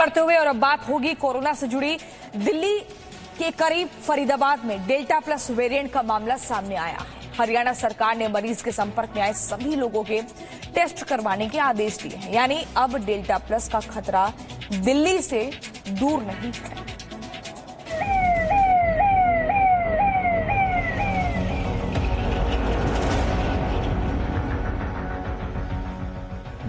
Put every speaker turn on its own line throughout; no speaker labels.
करते हुए और अब बात होगी कोरोना से जुड़ी। दिल्ली के करीब फरीदाबाद में डेल्टा प्लस वेरिएंट का मामला सामने आया है। हरियाणा सरकार ने मरीज के संपर्क में आए सभी लोगों के टेस्ट करवाने के आदेश दिए हैं। यानी अब डेल्टा प्लस का खतरा दिल्ली से दूर नहीं है।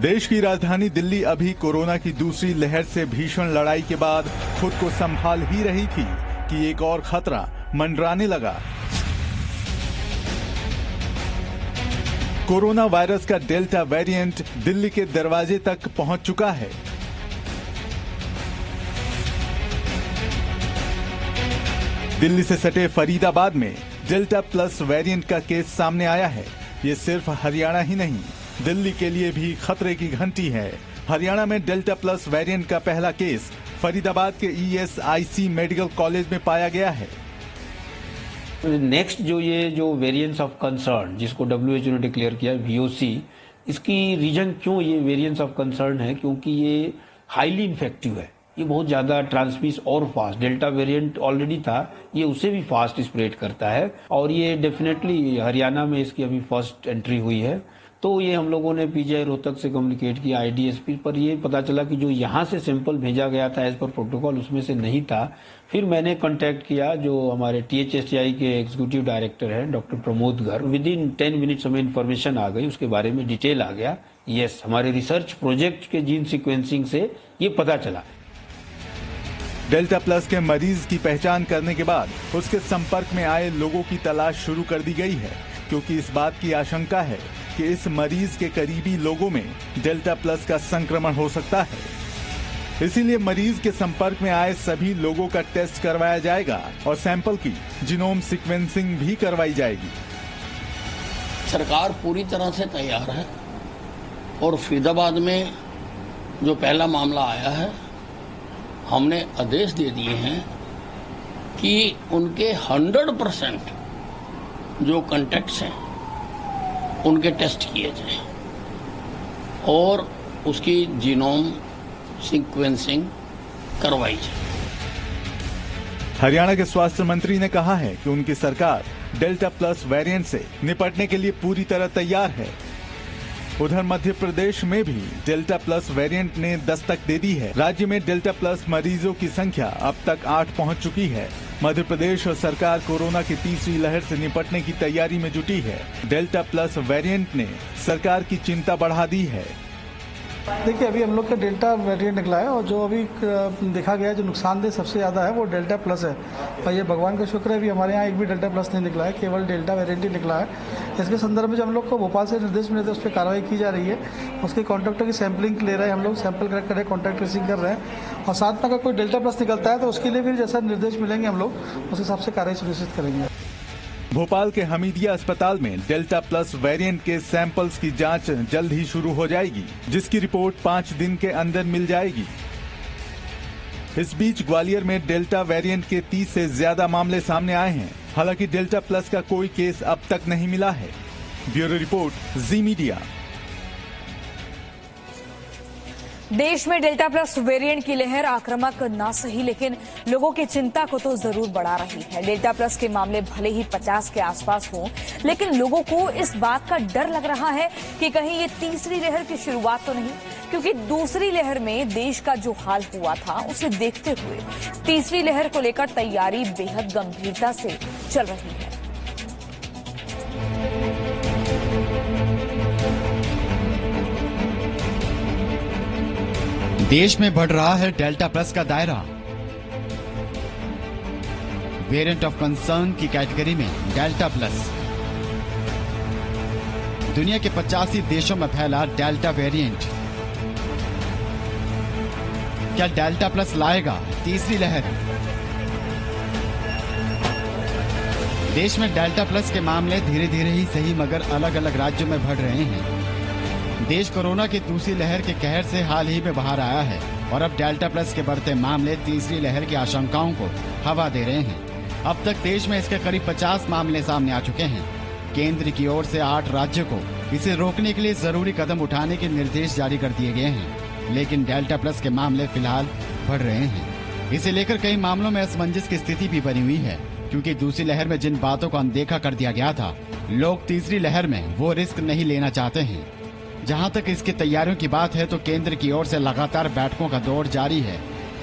देश की राजधानी दिल्ली अभी कोरोना की दूसरी लहर से भीषण लड़ाई के बाद खुद को संभाल ही रही थी कि एक और खतरा मंडराने लगा। कोरोना वायरस का डेल्टा वेरिएंट दिल्ली के दरवाजे तक पहुंच चुका है। दिल्ली से सटे फरीदाबाद में डेल्टा प्लस वेरिएंट का केस सामने आया है। ये सिर्फ हरियाणा ही नहीं, दिल्ली के लिए भी खतरे की घंटी है। हरियाणा में डेल्टा प्लस वेरिएंट का पहला केस फरीदाबाद के ESIC मेडिकल कॉलेज में पाया गया है।
नेक्स्ट जो वेरिएंट्स ऑफ कंसर्न जिसको WHO ने डिक्लेयर किया VOC, इसकी रीजन क्यों ये वेरिएंट्स ऑफ कंसर्न है, क्योंकि ये हाईली इन्फेक्टिव है। ये बहुत ज्यादा ट्रांसमिस और फास्ट, डेल्टा वेरिएंट ऑलरेडी था, ये उसे भी फास्ट स्प्रेड करता है और ये डेफिनेटली हरियाणा में इसकी अभी फर्स्ट एंट्री हुई है। तो ये हम लोगों ने PGI रोहतक से कम्युनिकेट किया IDSP पर, ये पता चला कि जो यहाँ से सैंपल भेजा गया था एज पर प्रोटोकॉल उसमें से नहीं था। फिर मैंने कांटेक्ट किया जो हमारे THSTI के एग्जीक्यूटिव डायरेक्टर हैं doctor Pramod Garg. With in 10 minutes हमें इन्फॉर्मेशन आ गई, उसके बारे में डिटेल आ गया। यस, हमारे रिसर्च प्रोजेक्ट के जीन सिक्वेंसिंग से ये पता चला।
डेल्टा प्लस के मरीज की पहचान करने के बाद उसके संपर्क में आए लोगों की तलाश शुरू कर दी गई है, क्योंकि इस बात की आशंका है कि इस मरीज के करीबी लोगों में डेल्टा प्लस का संक्रमण हो सकता है। इसीलिए मरीज के संपर्क में आए सभी लोगों का टेस्ट करवाया जाएगा और सैंपल की जीनोम सीक्वेंसिंग भी करवाई जाएगी।
सरकार पूरी तरह से तैयार है और फरीदाबाद में जो पहला मामला आया है, हमने आदेश दे दिए हैं कि उनके 100% जो कॉन्टैक्ट्स हैं उनके टेस्ट किए जाएं और उसकी जीनोम सीक्वेंसिंग करवाई जाए।
हरियाणा के स्वास्थ्य मंत्री ने कहा है कि उनकी सरकार डेल्टा प्लस वेरिएंट से निपटने के लिए पूरी तरह तैयार है। उधर मध्य प्रदेश में भी डेल्टा प्लस वेरिएंट ने दस्तक दे दी है। राज्य में डेल्टा प्लस मरीजों की संख्या अब तक 8 पहुंच चुकी है। मध्य प्रदेश और सरकार कोरोना की तीसरी लहर से निपटने की तैयारी में जुटी है। डेल्टा प्लस वेरिएंट ने सरकार की चिंता बढ़ा दी है।
देखिए, अभी हम लोग का डेल्टा वेरिएंट निकला है और जो अभी देखा गया जो नुकसानदेह सबसे ज़्यादा है वो डेल्टा प्लस है। और ये भगवान का शुक्र है भी हमारे यहाँ एक भी डेल्टा प्लस नहीं निकला है, केवल डेल्टा वेरिएंट ही निकला है। इसके संदर्भ में जो हम लोग को भोपाल से निर्देश मिले थे उस पर कार्रवाई की जा रही है। उसके कॉन्टैक्टों की सैंपलिंग ले रहे हैं, हम लोग सैंपल कलेक्ट कर रहे हैं, कॉन्टैक्ट ट्रेसिंग कर रहे हैं और साथ में अगर कोई डेल्टा प्लस निकलता है तो उसके लिए भी जैसा निर्देश मिलेंगे हम लोग उस हिसाब से कार्रवाई सुनिश्चित करेंगे।
भोपाल के हमीदिया अस्पताल में डेल्टा प्लस वेरिएंट के सैंपल्स की जांच जल्द ही शुरू हो जाएगी, जिसकी रिपोर्ट 5 दिन के अंदर मिल जाएगी। इस बीच ग्वालियर में डेल्टा वेरिएंट के 30 से ज्यादा मामले सामने आए हैं। हालांकि डेल्टा प्लस का कोई केस अब तक नहीं मिला है। Bureau report, Zee media.
देश में डेल्टा प्लस वेरिएंट की लहर आक्रामक ना सही, लेकिन लोगों की चिंता को तो जरूर बढ़ा रही है। डेल्टा प्लस के मामले भले ही 50 के आसपास हों, लेकिन लोगों को इस बात का डर लग रहा है कि कहीं ये तीसरी लहर की शुरुआत तो नहीं, क्योंकि दूसरी लहर में देश का जो हाल हुआ था उसे देखते हुए तीसरी लहर को लेकर तैयारी बेहद गंभीरता से चल रही है।
देश में बढ़ रहा है डेल्टा प्लस का दायरा। वेरिएंट ऑफ कंसर्न की कैटेगरी में डेल्टा प्लस दुनिया के 85 देशों में फैला डेल्टा वेरिएंट। क्या डेल्टा प्लस लाएगा तीसरी लहर? देश में डेल्टा प्लस के मामले धीरे धीरे ही सही मगर अलग अलग राज्यों में बढ़ रहे हैं। देश कोरोना की दूसरी लहर के कहर से हाल ही में बाहर आया है और अब डेल्टा प्लस के बढ़ते मामले तीसरी लहर की आशंकाओं को हवा दे रहे हैं। अब तक देश में इसके करीब 50 मामले सामने आ चुके हैं। केंद्र की ओर से 8 राज्यों को इसे रोकने के लिए जरूरी कदम उठाने के निर्देश जारी कर दिए गए हैं, लेकिन डेल्टा प्लस के मामले फिलहाल बढ़ रहे हैं। इसे लेकर कई मामलों में असमंजस की स्थिति भी बनी हुई है, क्योंकि दूसरी लहर में जिन बातों को अनदेखा कर दिया गया था, लोग तीसरी लहर में वो रिस्क नहीं लेना चाहते हैं। जहां तक इसकी तैयारियों की बात है तो केंद्र की ओर से लगातार बैठकों का दौर जारी है।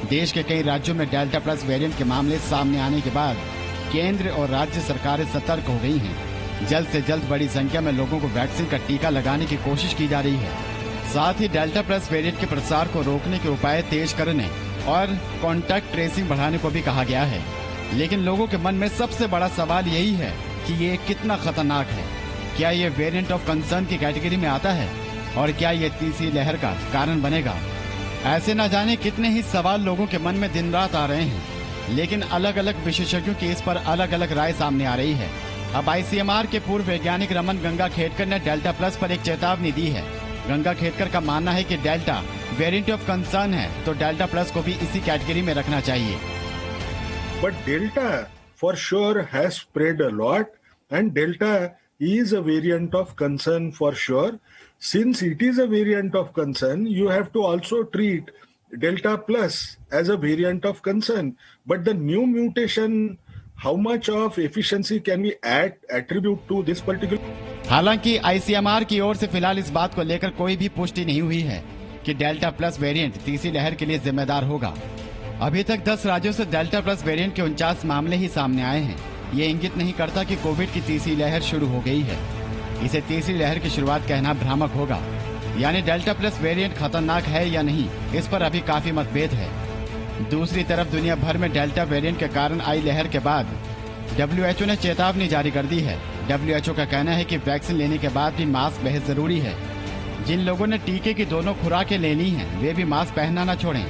देश के कई राज्यों में डेल्टा प्लस वेरिएंट के मामले सामने आने के बाद केंद्र और राज्य सरकारें सतर्क हो गई हैं। जल्द से जल्द बड़ी संख्या में लोगों को वैक्सीन का टीका लगाने की कोशिश की जा रही है। साथ ही डेल्टा प्लस वेरिएंट के प्रसार को रोकने के उपाय तेज करने और कॉन्टैक्ट ट्रेसिंग बढ़ाने को भी कहा गया है। लेकिन लोगों के मन में सबसे बड़ा सवाल यही है कि ये कितना खतरनाक है। क्या ये वेरिएंट ऑफ कंसर्न की कैटेगरी में आता है और क्या ये तीसरी लहर का कारण बनेगा? ऐसे न जाने कितने ही सवाल लोगों के मन में दिन रात आ रहे हैं, लेकिन अलग अलग विशेषज्ञों की इस पर अलग अलग राय सामने आ रही है। अब ICMR के पूर्व वैज्ञानिक रमन गंगाखेडकर ने डेल्टा प्लस पर एक चेतावनी दी है। गंगाखेडकर का मानना है कि डेल्टा वेरिएंट ऑफ कंसर्न है तो डेल्टा प्लस को भी इसी कैटेगरी में रखना चाहिए।
But Delta for sure has spread a lot, and Delta is a variant of concern for sure. Since it is a variant of concern, you have to also treat Delta plus as a variant of concern. But the new mutation, how much of efficiency can we attribute to this particular?
हालांकि ICMR की ओर से फिलहाल इस बात को लेकर कोई भी पुष्टि नहीं हुई है कि डेल्टा प्लस वेरिएंट तीसरी लहर के लिए जिम्मेदार होगा। अभी तक 10 राज्यों से डेल्टा प्लस वेरिएंट के 49 मामले ही सामने आए हैं। ये इंगित नहीं करता कि कोविड की तीसरी लहर शुरू हो गई है। इसे तीसरी लहर की शुरुआत कहना भ्रामक होगा। यानी डेल्टा प्लस वेरिएंट खतरनाक है या नहीं, इस पर अभी काफी मतभेद है। दूसरी तरफ दुनिया भर में डेल्टा वेरिएंट के कारण आई लहर के बाद WHO ने चेतावनी जारी कर दी है। WHO का कहना है कि वैक्सीन लेने के बाद भी मास्क बेहद जरूरी है। जिन लोगों ने टीके की दोनों खुराकें ले ली हैं, वे भी मास्क पहनना न छोड़ें।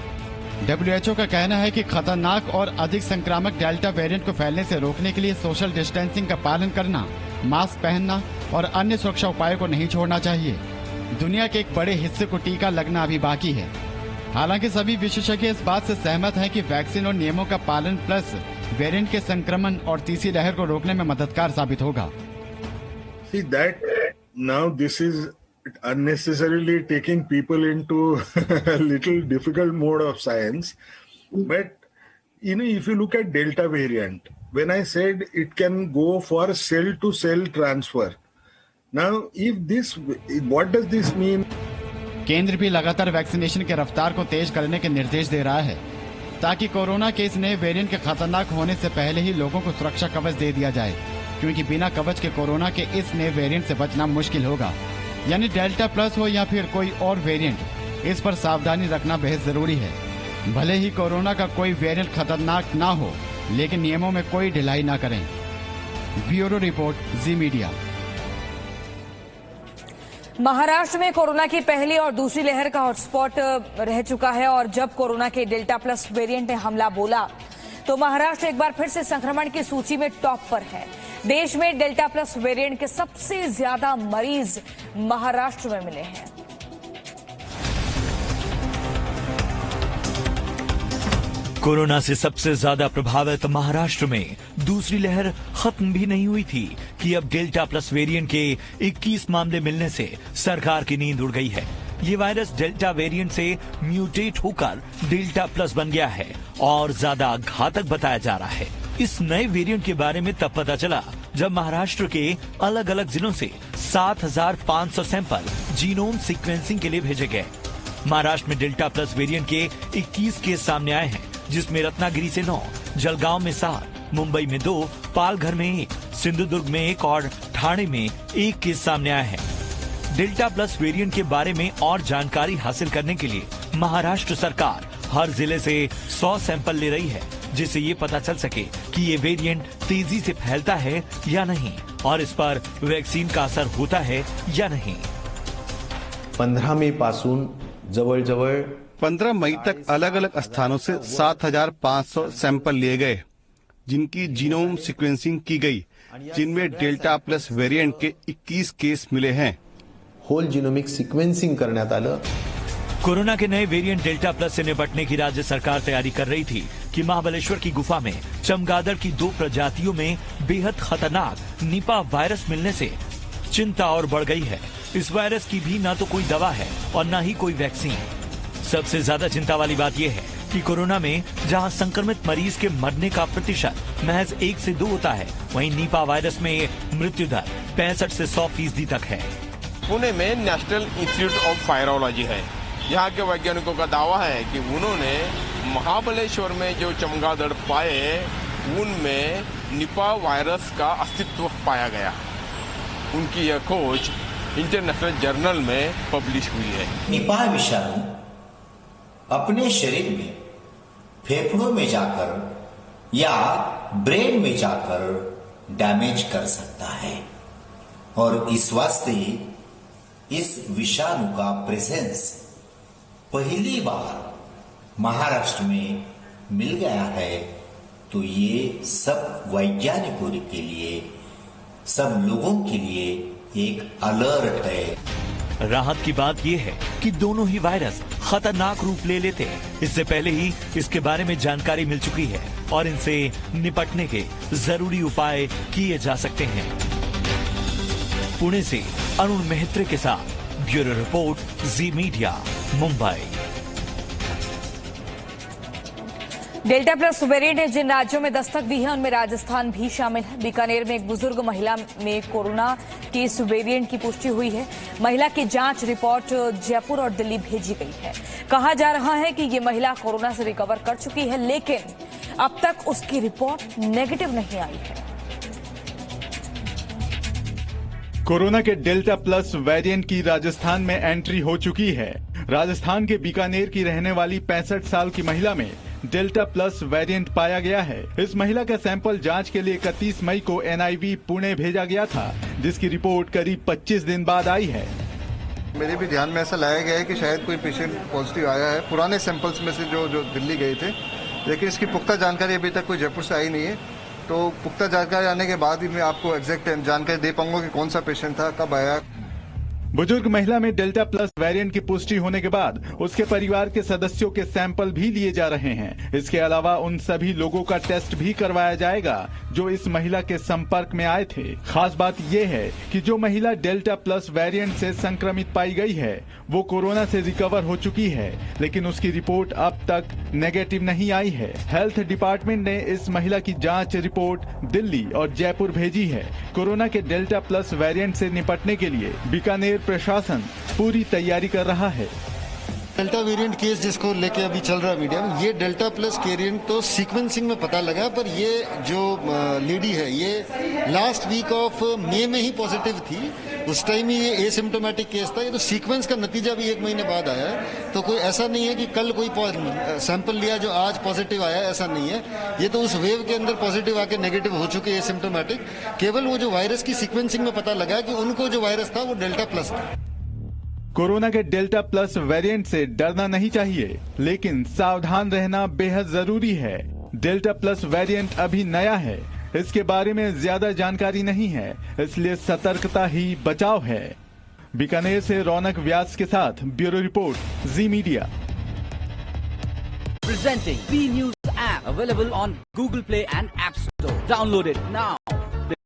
WHO का कहना है कि खतरनाक और अधिक संक्रामक डेल्टा वेरिएंट को फैलने से रोकने के लिए सोशल डिस्टेंसिंग का पालन करना, मास्क पहनना और अन्य सुरक्षा उपायों को नहीं छोड़ना चाहिए। दुनिया के एक बड़े हिस्से को टीका लगना अभी बाकी है। हालांकि सभी विशेषज्ञ इस बात से सहमत हैं कि वैक्सीन और नियमों का पालन प्लस वेरिएंट के संक्रमण और तीसरी लहर को रोकने में मददगार साबित होगा।
See that now this is unnecessarily taking people into a little difficult mode of science. But, if you look at Delta variant, when I said it can go for cell to cell transfer. Now, what does this mean?
केंद्र भी लगातार vaccination की रफ्तार को तेज करने के निर्देश दे रहा है, ताकि कोरोना के इस नए वेरिएंट के खतरनाक होने से पहले ही लोगों को सुरक्षा कवच दे दिया जाए, क्योंकि बिना कवच के कोरोना के इस नए वेरिएंट से बचना मुश्किल होगा। यानी डेल्टा प्लस हो या फिर कोई और वेरिएंट, इस पर सावधानी रखना बेहद जरूरी है। भले ही कोरोना का कोई वेरिएंट खतरनाक ना हो, लेकिन नियमों में कोई ढिलाई ना करें। Bureau report, Zee media.
Maharashtra में कोरोना की पहली और दूसरी लहर का हॉटस्पॉट रह चुका है और जब कोरोना के डेल्टा प्लस वेरिएंट ने हमला बोला तो महाराष्ट्र एक बार फिर से संक्रमण की सूची में टॉप पर है। देश में डेल्टा प्लस वेरिएंट के सबसे ज्यादा मरीज महाराष्ट्र में मिले हैं।
कोरोना से सबसे ज्यादा प्रभावित महाराष्ट्र में दूसरी लहर खत्म भी नहीं हुई थी कि अब डेल्टा प्लस वेरिएंट के 21 मामले मिलने से सरकार की नींद उड़ गई है। ये वायरस डेल्टा वेरिएंट से म्यूटेट होकर डेल्टा प्लस बन गया है और ज्यादा घातक बताया जा रहा है। इस नए वेरिएंट के बारे में तब पता चला जब महाराष्ट्र के अलग अलग जिलों से 7,500 सैंपल जीनोम सीक्वेंसिंग के लिए भेजे गए। महाराष्ट्र में डेल्टा प्लस वेरिएंट के 21 केस सामने आए हैं, जिसमें रत्नागिरी से 9, जलगांव में 7, मुंबई में 2, पालघर में 1, सिंधुदुर्ग में 1 और ठाणे में 1 केस सामने आए हैं। डेल्टा प्लस वेरिएंट के बारे में और जानकारी हासिल करने के लिए महाराष्ट्र सरकार हर जिले से 100 सैंपल ले रही है, जिससे ये पता चल सके कि ये वेरिएंट तेजी से फैलता है या नहीं और इस पर वैक्सीन का असर होता है या नहीं।
15 मई पासून जवळ
15 मई तक अलग अलग स्थानों से 7,500 सैंपल लिए गए, जिनकी जीनोम सीक्वेंसिंग की गई, जिनमें डेल्टा प्लस वेरिएंट के 21 केस मिले हैं।
होल जीनोमिक सीक्वेंसिंग करण्यात आलं।
कोरोना के नए वेरिएंट डेल्टा प्लस से निपटने की राज्य सरकार तैयारी कर रही थी कि महाबलेश्वर की गुफा में चमगादड़ की 2 प्रजातियों में बेहद खतरनाक निपा वायरस मिलने से चिंता और बढ़ गई है। इस वायरस की भी ना तो कोई दवा है और ना ही कोई वैक्सीन। सबसे ज्यादा चिंता वाली बात यह है कि कोरोना में जहां संक्रमित मरीज के मरने का प्रतिशत महज 1 से 2 होता है, वहीं निपा वायरस में मृत्यु दर 65 से 100% तक है।
पुणे में नेशनल इंस्टीट्यूट ऑफ वायरोलॉजी है। यहाँ के वैज्ञानिकों का दावा है कि उन्होंने महाबलेश्वर में जो चमगादड़ पाए उनमें निपा वायरस का अस्तित्व पाया गया। उनकी यह खोज इंटरनेशनल जर्नल में पब्लिश हुई है।
निपा विषाणु अपने शरीर में फेफड़ों में जाकर या ब्रेन में जाकर डैमेज कर सकता है और इस वास्ते इस विषाणु का प्रेजेंस पहली बार महाराष्ट्र में मिल गया है। तो ये सब वैज्ञानिकों के लिए, सब लोगों के लिए एक अलर्ट है।
राहत की बात यह है कि दोनों ही वायरस खतरनाक रूप ले लेते हैं। इससे पहले ही इसके बारे में जानकारी मिल चुकी है और इनसे निपटने के जरूरी उपाय किए जा सकते हैं। पुणे से अरुण मेहत्रे के साथ bureau report, Zee media, Mumbai.
Delta plus variant ने जिन राज्यों में दस्तक दी है उनमें राजस्थान भी शामिल है। बीकानेर में एक बुजुर्ग महिला में कोरोना के इस वेरिएंट की पुष्टि हुई है। महिला की जांच रिपोर्ट जयपुर और दिल्ली भेजी गई है। कहा जा रहा है कि ये महिला कोरोना से रिकवर कर चुकी है, लेकिन अब तक उसकी रिपोर्ट नेगेटिव नहीं आई है।
कोरोना के डेल्टा प्लस वेरिएंट की राजस्थान में एंट्री हो चुकी है। राजस्थान के बीकानेर की रहने वाली 65 साल की महिला में डेल्टा प्लस वेरिएंट पाया गया है। इस महिला का सैंपल जांच के लिए 31 मई को NIV पुणे भेजा गया था, जिसकी रिपोर्ट करीब 25 दिन बाद आई है।
मेरे भी ध्यान में ऐसा लाया गया है कि शायद कोई पेशेंट पॉजिटिव आया है पुराने सैंपल्स में से जो दिल्ली गए थे, लेकिन इसकी पुख्ता जानकारी अभी तक कोई जयपुर से आई नहीं है। तो पुख्ता जानकारी आने के बाद ही मैं आपको एग्जैक्ट जानकारी दे पाऊंगा कि कौन सा पेशेंट था, कब आया।
बुजुर्ग महिला में डेल्टा प्लस वेरिएंट की पुष्टि होने के बाद उसके परिवार के सदस्यों के सैंपल भी लिए जा रहे हैं। इसके अलावा उन सभी लोगों का टेस्ट भी करवाया जाएगा जो इस महिला के संपर्क में आए थे। खास बात यह है कि जो महिला डेल्टा प्लस वेरिएंट से संक्रमित पाई गई है वो कोरोना से रिकवर हो चुकी है, लेकिन उसकी रिपोर्ट अब तक नेगेटिव नहीं आई है। हेल्थ डिपार्टमेंट ने इस महिला की जांच रिपोर्ट दिल्ली और जयपुर भेजी है। कोरोना के डेल्टा प्लस वेरिएंट से निपटने के लिए बीकानेर प्रशासन पूरी तैयारी कर रहा है।
डेल्टा वेरिएंट केस जिसको लेके अभी चल रहा है मीडिया में, ये डेल्टा प्लस वेरिएंट तो सीक्वेंसिंग में पता लगा, पर ये जो लेडी है ये लास्ट वीक ऑफ मई में ही पॉजिटिव थी। उस टाइम ही ये एसिम्टोमेटिक केस था। ये तो सीक्वेंस का नतीजा भी 1 महीने बाद आया है। तो कोई ऐसा नहीं है कि कल कोई सैंपल लिया जो आज पॉजिटिव आया, ऐसा नहीं है। ये तो उस वेव के अंदर पॉजिटिव आके नेगेटिव हो चुके हैं एसिम्टोमेटिक। केवल वो जो वायरस की सीक्वेंसिंग में पता लगा कि उनको जो वायरस था वो डेल्टा प्लस था।
कोरोना के डेल्टा प्लस वेरिएंट से डरना नहीं चाहिए, लेकिन सावधान रहना बेहद जरूरी है। डेल्टा प्लस वेरिएंट अभी नया है, इसके बारे में ज्यादा जानकारी नहीं है, इसलिए सतर्कता ही बचाव है। बीकानेर से रौनक व्यास के साथ bureau report, Zee media.
Presenting B News app available on Google Play and App Store. Download it now.